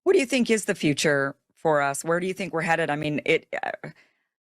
What do you think is the future for us? Where do you think we're headed? I mean,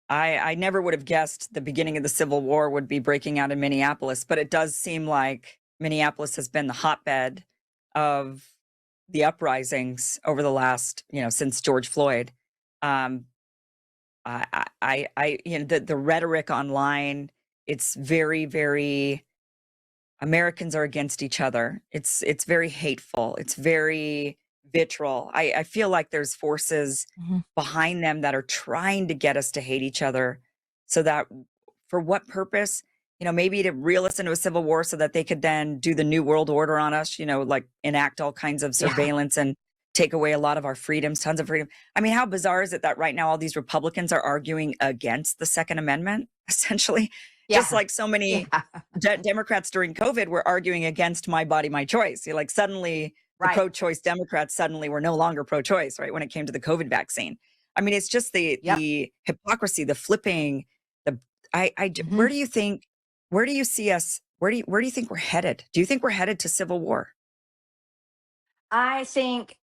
I never would have guessed the beginning of the Civil War would be breaking out in Minneapolis, but it does seem like Minneapolis has been the hotbed of the uprisings over the last, since George Floyd. Um, the rhetoric online, it's very, very Americans are against each other. It's very hateful. It's very vitriol. I feel like there's forces Mhm. behind them that are trying to get us to hate each other so that for what purpose? Maybe to reel us into a civil war so that they could then do the new world order on us, like enact all kinds of Yeah. surveillance and take away a lot of our freedoms, tons of freedom. I mean, how bizarre is it that right now all these Republicans are arguing against the Second Amendment, essentially? Just Yeah. like so many Yeah. Democrats during COVID were arguing against my body, my choice. Like suddenly the Right. pro-choice Democrats suddenly were no longer pro-choice, right? When it came to the COVID vaccine. I mean, it's just the Yep. hypocrisy, the flipping, the Mhm. where do you see us? Where do you think we're headed? Do you think we're headed to civil war? I think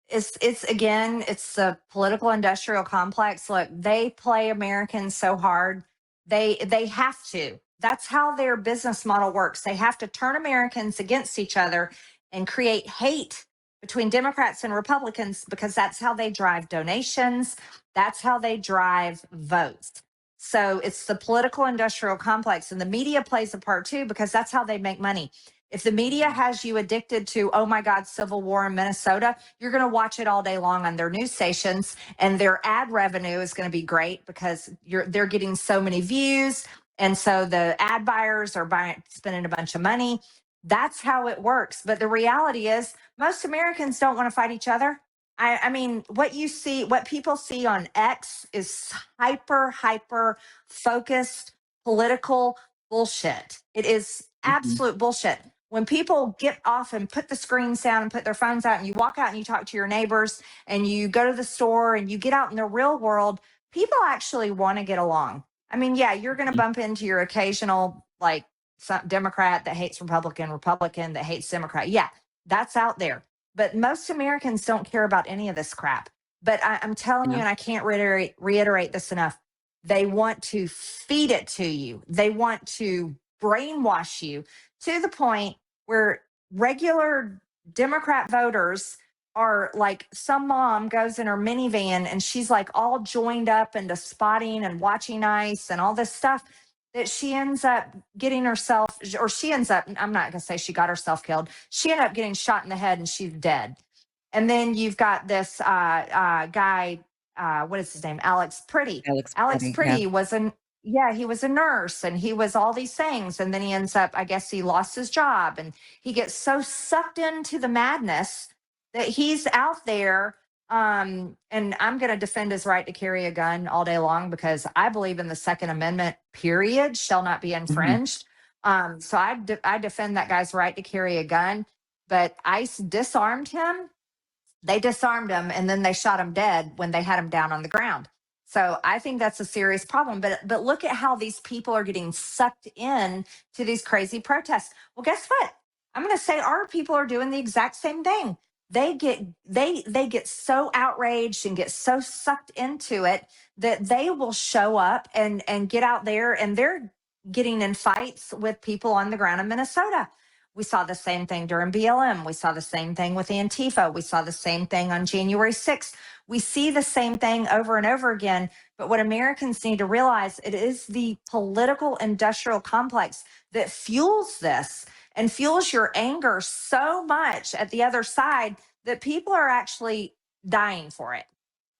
it's again, it's the political industrial complex. Look, they play Americans so hard. They have to. That's how their business model works. They have to turn Americans against each other and create hate between Democrats and Republicans because that's how they drive donations. That's how they drive votes. So it's the political industrial complex, and the media plays a part too because that's how they make money. If the media Mhm. has you addicted to, oh my God, civil war in Minnesota, you're going to watch it all day long on their news stations, and their ad revenue is going to be great because they're getting so many views. And so the ad buyers are spending a bunch of money. That's how it works. But the reality is, most Americans don't want to fight each other. I mean, what people see on X is hyper focused political bullshit. It is Mhm. absolute bullshit. When people get off and put the screens down and put their phones out and you walk out and you talk to your neighbors and you go to the store and you get out in the real world, people actually want to get along. I mean, yeah, you're going to Mhm. bump into your occasional like Democrat that hates Republican that hates Democrat. Yeah, that's out there. But most Americans don't care about any of this crap. But I'm telling you, Yeah. and I can't reiterate this enough, they want to feed it to you. They want to brainwash you to the point where regular Democrat voters are like, some mom goes in her minivan and she's like all joined up into spotting and watching ice and all this stuff, that she ends up getting herself, or she ends up, I'm not going to say she got herself killed, she ended up getting shot in the head and she's dead. And then you've got this guy, what is his name? Alex Pretty. That looks Alex pretty. Yeah. Pretty was an yeah, he was a nurse and he was all these things. And then he ends up, I guess he lost his job and he gets so sucked into the madness that he's out there. And I'm going to defend his right to carry a gun all day long because I believe in the Second Amendment, period, shall not be Mhm. infringed. So I defend that guy's right to carry a gun, but ICE disarmed him. They disarmed him and then they shot him dead when they had him down on the ground. So I think that's a serious problem. But look at how these people are getting sucked in to these crazy protests. Well, guess what? I'm going to say our people are doing the exact same thing. They get so outraged and get so sucked into it that they will show up and get out there, and they're getting in fights with people on the ground in Minnesota. We saw the same thing during BLM. We saw the same thing with Antifa. We saw the same thing on January 6th. We see the same thing over and over again. But what Americans need to realize, it is the political industrial complex that fuels this and fuels your anger so much at the other side that people are actually dying for it.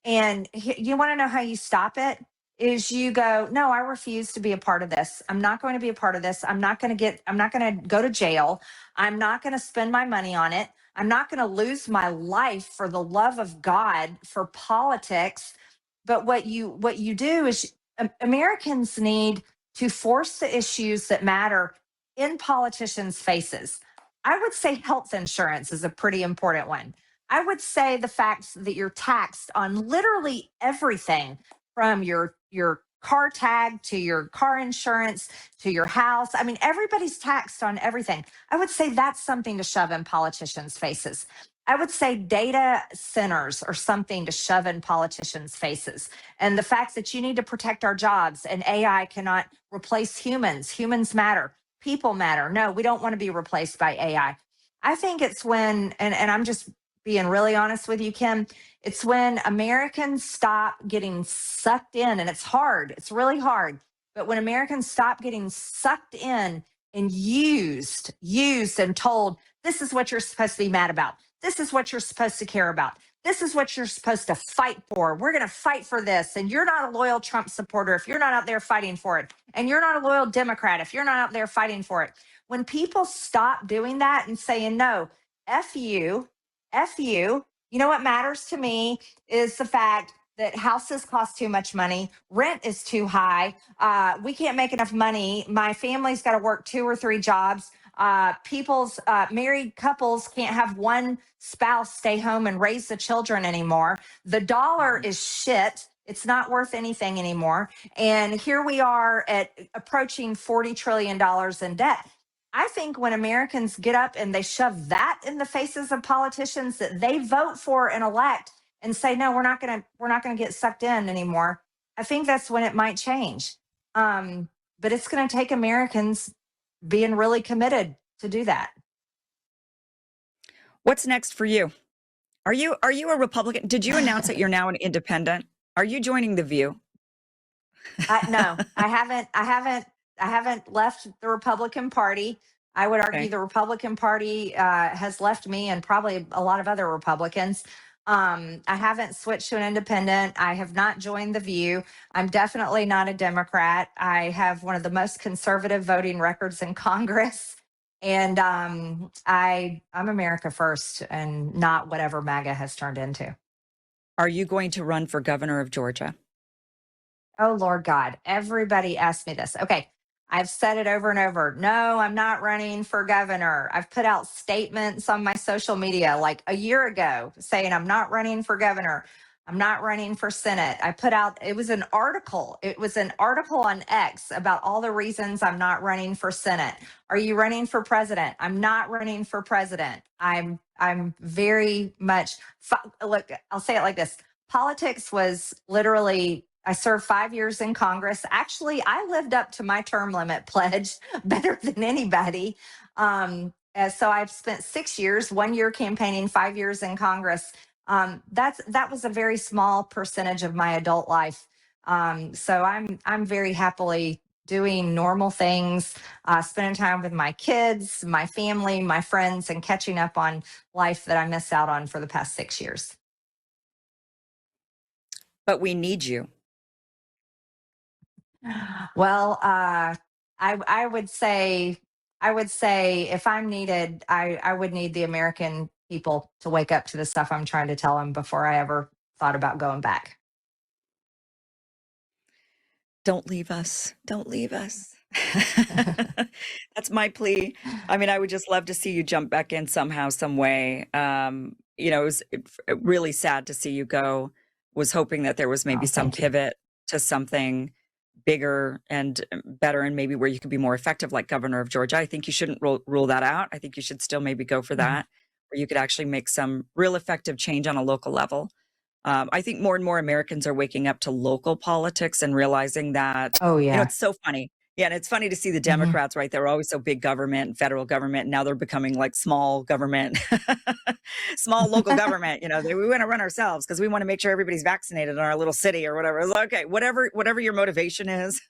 And you want to know how you stop it? Is you go, no, I refuse to be a part of this. I'm not going to be a part of this. I'm not going to go to jail. I'm not going to spend my money on it. I'm not going to lose my life for the love of God for politics. But what you do is, Americans need to force the issues that matter in politicians' faces. I would say health insurance is a pretty important one. I would say the fact that you're taxed on literally everything, from your car tag to your car insurance to your house. I mean, everybody's taxed on everything. I would say that's something to shove in politicians' faces. I would say data centers or something to shove in politicians' faces. And the fact that you need to protect our jobs and AI cannot replace humans. Humans matter. People matter. No, we don't want to be replaced by AI. I think it's when, and I'm just being really honest with you, Kim, it's when Americans stop getting sucked in, and it's hard. It's really hard. But when Americans stop getting sucked in and used and told, this is what you're supposed to be mad about. This is what you're supposed to care about. This is what you're supposed to fight for. We're going to fight for this. And you're not a loyal Trump supporter if you're not out there fighting for it. And you're not a loyal Democrat if you're not out there fighting for it. When people stop doing that and saying, no, F you, F you know what matters to me is the fact that houses cost too much money, rent is too high, we can't make enough money, my family's got to work 2 or 3 jobs, people's married couples can't have one spouse stay home and raise the children anymore. The dollar is shit. It's not worth anything anymore. And here we are at approaching $40 trillion in debt. I think when Americans get up and they shove that in the faces of politicians that they vote for and elect and say, no, we're not gonna get sucked in anymore. I think that's when it might change. But it's going to take Americans being really committed to do that. What's next for you? Are you a Republican? Did you announce that you're now an independent? Are you joining The View? No, I haven't. I haven't left the Republican Party. I would argue Okay. the Republican Party has left me, and probably a lot of other Republicans. I haven't switched to an independent. I have not joined The View. I'm definitely not a Democrat. I have one of the most conservative voting records in Congress. And I'm America first and not whatever MAGA has turned into. Are you going to run for governor of Georgia? Oh, Lord God. Everybody asks me this. Okay. I've said it over and over. No, I'm not running for governor. I've put out statements on my social media like a year ago saying I'm not running for governor. I'm not running for Senate. I put out, it was an article. It was an article on X about all the reasons I'm not running for Senate. Are you running for president? I'm not running for president. I'm very much, look, I'll say it like this. Politics was literally, I served 5 years in Congress. Actually, I lived up to my term limit pledge better than anybody. So I've spent 6 years, 1 year campaigning, 5 years in Congress. That was a very small percentage of my adult life. So I'm very happily doing normal things, spending time with my kids, my family, my friends, and catching up on life that I missed out on for the past 6 years. But we need you. Well, I would say if I'm needed, I would need the American people to wake up to the stuff I'm trying to tell them before I ever thought about going back. Don't leave us. Don't leave us. That's my plea. I mean, I would just love to see you jump back in somehow, some way. It was really sad to see you go. Was hoping that there was maybe Oh, some thank you. pivot to something bigger and better, and maybe where you could be more effective, like governor of Georgia. I think you shouldn't rule that out. I think you should still maybe go for Mhm. that, where you could actually make some real effective change on a local level. I think more and more Americans are waking up to local politics and realizing that, Oh yeah. it's so funny. Yeah, and it's funny to see the Hmm. Democrats, right? They were always so big government and federal government. And now they're becoming like small government, small local government. We want to run ourselves because we want to make sure everybody's vaccinated in our little city or whatever. It's like, okay, whatever your motivation is.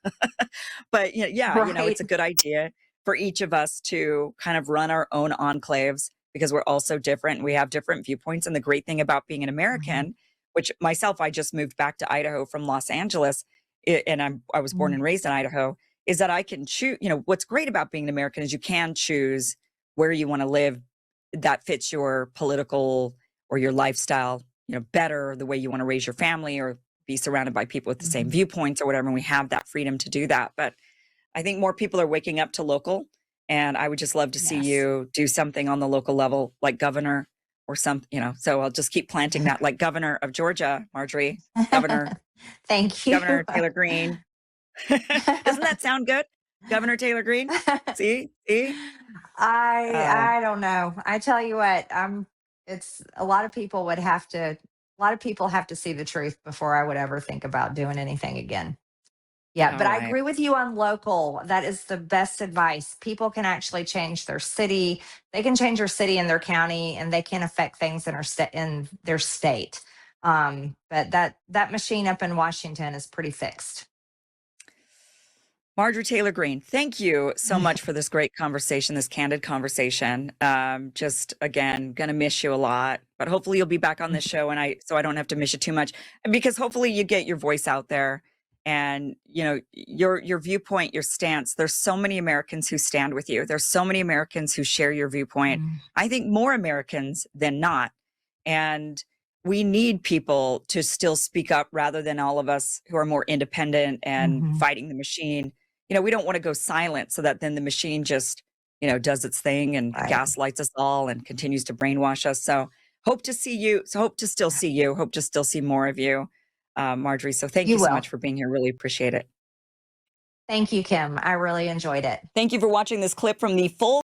But yeah, it's a Right. good idea for each of us to kind of run our own enclaves because we're all so different. And we have different viewpoints. And the great thing about being an Mhm. American, which myself, I just moved back to Idaho from Los Angeles, and I was born Mhm. and raised in Idaho, is that I can choose. What's great about being an American is you can choose where you want to live that fits your political or your lifestyle, better, the way you want to raise your family or be surrounded by people with the same Mhm. viewpoints or whatever. And we have that freedom to do that. But I think more people are waking up to local, and I would just love to see Yes. you do something on the local level, like governor or so I'll just keep planting that, like governor of Georgia, Marjorie, governor, Thank you. Governor Taylor Green. Doesn't that sound good? Governor Taylor Green. See? I Uh, I don't know. I tell you what, It's a lot of people would have to, a lot of people have to see the truth before I would ever think about doing anything again. Yeah, but Oh, I agree with you on local. That is the best advice. People can actually change their city. They can change their city and their county, and they can affect things in their state. But that machine up in Washington is pretty fixed. Marjorie Taylor Greene, thank you so much for this great conversation, this candid conversation. Just again, gonna miss you a lot, but hopefully you'll be back on this show, and so I don't have to miss you too much, because hopefully you get your voice out there, and your viewpoint, your stance. There's so many Americans who stand with you. There's so many Americans who share your viewpoint. Mm, I think more Americans than not, and we need people to still speak up rather than all of us who are more independent and mhm. fighting the machine. We don't want to go silent so that then the machine just, does its thing and Right. gaslights us all and continues to brainwash us. So hope to see you. So hope to still see you. Hope to still see more of you, Marjorie. So thank you You so will. much for being here. Really appreciate it. Thank you, Kim. I really enjoyed it. Thank you for watching this clip from the full